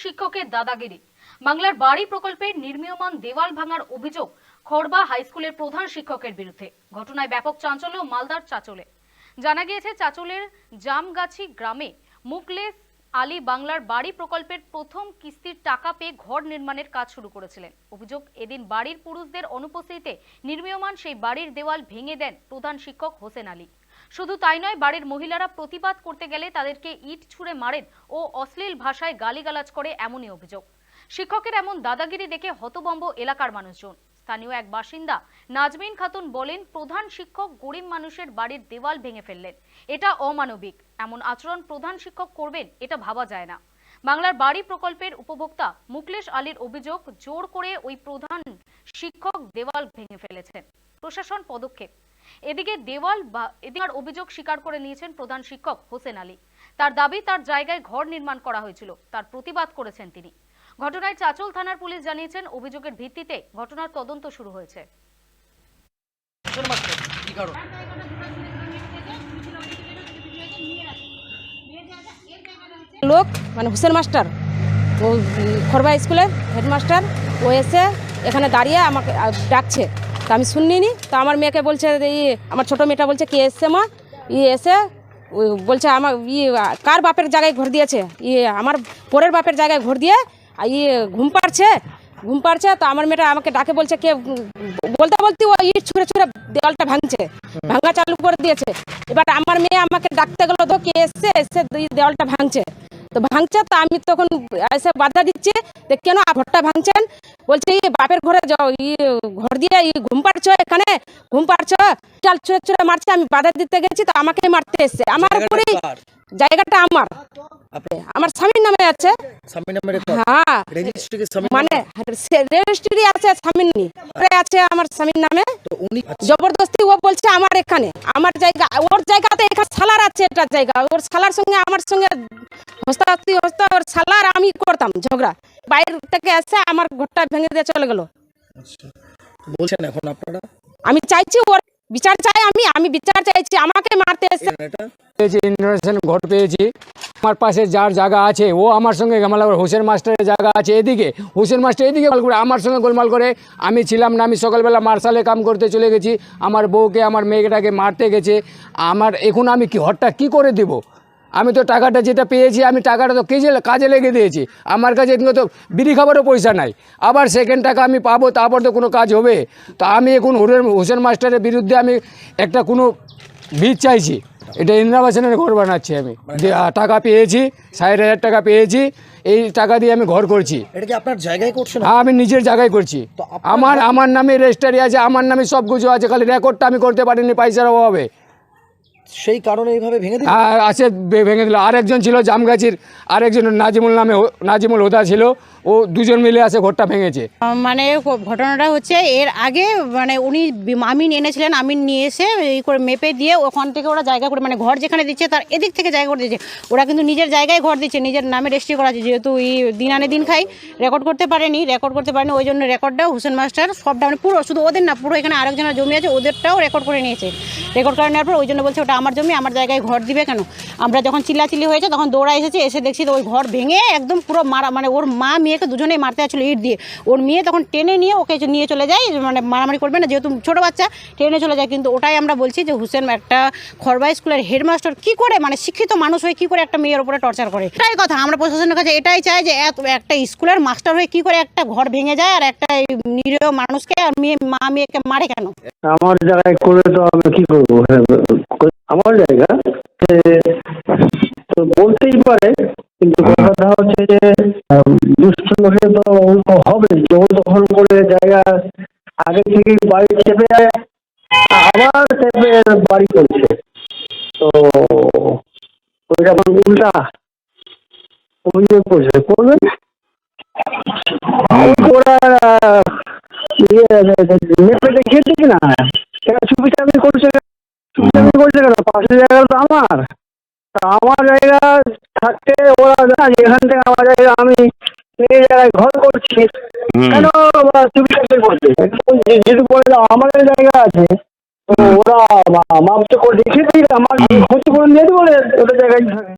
শিক্ষকের দাদাগিরি। বাংলার বাড়ি প্রকল্পের নির্মীয়মান দেওয়াল ভাঙার অভিযোগ খড়বা হাই স্কুলের প্রধান শিক্ষকের বিরুদ্ধে। ঘটনায় ব্যাপক চাঞ্চল্য মালদার চাচলে। জানা গিয়েছে চাচলের জামগাছি গ্রামে মুকলেস আলী বাংলার বাড়ি প্রকল্পের প্রথম কিস্তির টাকা পেয়ে ঘর নির্মাণের কাজ শুরু করেছিলেন। অভিযোগ, এদিন বাড়ির পুরুষদের অনুপস্থিতিতে নির্মীয়মান সেই বাড়ির দেওয়াল ভেঙে দেন প্রধান শিক্ষক হোসেন আলী। শুধু তাই নয়, বাড়ির মহিলারা প্রতিবাদ করতে গেলে তাদেরকে ইট ছুঁড়ে মারেন ও অশ্লীল ভাষায় গালিগালাজ করে, এমনই অভিযোগ। শিক্ষকের এমন দাদাগিরি দেখে হতভম্ব এলাকার মানুষজন। স্থানীয় এক বাসিন্দা নাজমিন খাতুন বলেন, প্রধান শিক্ষক গরিব মানুষের বাড়ির দেওয়াল ভেঙে ফেললেন, এটা অমানবিক। এমন আচরণ প্রধান শিক্ষক করবেন, এটা ভাবা যায় না। বাংলার বাড়ি প্রকল্পের উপভোক্তা মুকলেশ আলীর অভিযোগ, জোর করে ওই প্রধান শিক্ষক দেওয়াল ভেঙে ফেলেছেন, প্রশাসন পদক্ষেপ। এদিকে এদিকে অভিযোগ স্বীকার করে নিয়েছেন প্রধান শিক্ষক হোসেন আলী। তার দাবি, তার জায়গায় ঘর নির্মাণ করা হয়েছিল, তার প্রতিবাদ করেছেন তিনি। ঘটনায় চাচল থানার পুলিশ জানিয়েছেন, অভিযোগের ভিত্তিতে ঘটনার তদন্ত শুরু হয়েছে। লোক মানে হোসেন মাস্টার, ও খড়বা স্কুলের হেডমাস্টার, ও এসে এখানে দাঁড়িয়ে আমাকে ডাকছে। তা আমি শুনিনি। তো আমার মেয়েকে বলছে, আমার ছোটো মেয়েটা বলছে, কে এসছে মা? এসে বলছে, আমার কার বাপের জায়গায় ঘর দিয়েছে? আমার পরের বাপের জায়গায় ঘর দিয়ে ঘুম পাড়ছে। তো আমার মেয়েটা আমাকে ডাকে বলছে, কে? বলতে বলতে ও ইট ছুঁড়ে দেওয়ালটা ভাঙা চালু করে দিয়েছে। এবার আমার মেয়ে আমাকে ডাকতে গেল, তো কে এসে দেওয়ালটা ভাঙছে। তো আমি তখন এসে বাধা দিচ্ছি, কেন ঘরটা ভাঙছেন? বলছে, বাপের ঘরে ঘর দিয়ে ঘুম পাড়ছো, এখানে ঘুম পাড়ছো, চাল ছুঁড়ে মারছে। আমি বাধা দিতে গেছি, তো আমাকে মারতে এসছে। আমার উপরে জায়গাটা আমার স্বামীর নামে আছে। হ্যাঁ, মানে রেজিস্ট্রি আছে স্বামীর আছে, আমার স্বামীর নামে। জবরদস্তি ও বলছে আমার এখানে আমার জায়গা, ওর জায়গাতে এখানে সালার আছে, এটা জায়গা। ওর সালার সঙ্গে আমার সঙ্গে ওর সালার আমি করতাম ঝগড়া। বাইরে থেকে এসে আমার ঘরটা ভেঙে দিয়ে চলে গেল। বলছেন এখন আপনারা? আমি চাইছি ওর বিচার চাই, আমি বিচার চাইছি। আমাকে মারতে এসে ঘর পেয়েছি। আমার পাশে যার জায়গা আছে ও আমার সঙ্গে গামাল করে, হোসেন মাস্টারের জায়গা আছে এদিকে, হোসেন মাস্টার এদিকে করে আমার সঙ্গে গোলমাল করে। আমি ছিলাম না, আমি সকালবেলা মার্শালে কাম করতে চলে গেছি। আমার বউকে, আমার মেয়েটাকে মারতে গেছে। এখন আমি ঘরটা কি করে দেব? আমি তো টাকাটা যেটা পেয়েছি, আমি টাকাটা তো কাজে লেগে দিয়েছি। আমার কাছে তো বিড়ি খাবারও পয়সা নাই। আবার সেকেন্ড টাকা আমি পাবো, তারপর তো কোনো কাজ হবে। তো আমি এখন হোসেন মাস্টারের বিরুদ্ধে আমি একটা কোনো ভিত চাইছি। এটা ইন্দিরাবাসনের ঘর বানাচ্ছি আমি। টাকা পেয়েছি, 60,000 টাকা পেয়েছি। এই টাকা দিয়ে আমি ঘর করছি। এটা কি আপনার জায়গায় করছেন? হ্যাঁ, আমি নিজের জায়গায় করছি। আমার নামে রেজিস্ট্রি আছে, আমার নামে সব কিছু আছে, খালি রেকর্ডটা আমি করতে পারিনি পয়সার অভাবে। সেই কারণে এইভাবে ভেঙে দিল? আছে, ভেঙে দিল। আরেকজন ছিল জামগাছির, আরেকজন নাজিমুল হোদা ছিল, ও দুজন মিলে আছে ঘরটা ভেঙেছে। মানে ঘটনাটা হচ্ছে, এর আগে মানে উনি আমিন এনেছিলেন, আমিন নিয়ে এসে এই করে মেপে দিয়ে ওখান থেকে ওরা জায়গা করে, মানে ঘর যেখানে দিচ্ছে তার এদিক থেকে জায়গা করে দিচ্ছে। ওরা কিন্তু নিজের জায়গায় ঘর দিচ্ছে, নিজের নামে রেজিস্ট্রি করা আছে। যেহেতু দিন আনে দিন খাই, রেকর্ড করতে পারেনি, ওই জন্য রেকর্ডটাও হোসেন মাস্টার সবটা, মানে পুরো, শুধু ওদের না, পুরো এখানে আরেকজনের জমি আছে, ওদেরটাও রেকর্ড করে নিয়েছে। রেকর্ড করে নেওয়ার পর ওই জন্য বলছে, ওটা আমার জমি, আমার জায়গায় ঘর দিবে কেন? আমরা যখন চিল্লাচিল্লি হয়েছে তখন দৌড়া এসে দেখছি তো ওই ঘর ভেঙে একদম পুরো মারা, মানে ওর মা মেয়েকে দুজনেই মারতে আসছিল ইট দিয়ে। ওর মেয়ে তখন টেনে নিয়ে ওকে নিয়ে চলে যায়, মানে মারামারি করবে না যেহেতু ছোটো বাচ্চা, টেনে চলে যায়। কিন্তু ওটাই আমরা বলছি যে হোসেন একটা খড়বা স্কুলের হেডমাস্টার কি করে, মানে শিক্ষিত মানুষ হয়ে কি করে একটা মেয়ের উপরে টর্চার করে? এটাই কথা, আমরা প্রশাসনের কাছে এটাই চাই যে একটা স্কুলের মাস্টার হয়ে কি করে একটা ঘর ভেঙে যায় আর একটা নিরীহ মানুষকে আর মেয়েকে মারে কেন? আমার জায়গায় করে তো আমি কি করবো? আমার জায়গা তো বলতেই পারে, কিন্তু কথা হচ্ছে যে দুষ্ট লোকে তো হবে, জবরদখল করে জায়গা আগে থেকে বাড়ি চেপে আবার চেপে বাড়ি করছে। তো ওই যখন উল্টা অভিযোগ করবেন ওরা মেপে দেখিয়ে দিচ্ছি না, চুপিচামি করছে কেন? পাশের জায়গা তো আমার জায়গা থাকতে ওরা জানা যে এখান থেকে আমার জায়গা, আমি নিজের জায়গায় ঘর করছি, কেন চুপিচামি করছে? যেহেতু বলে আমাদের জায়গা আছে, ওরা মাপতে করে দেখিয়ে দিলে আমার ক্ষতিপূরণ দিয়ে বলে ওদের জায়গায় থাকে।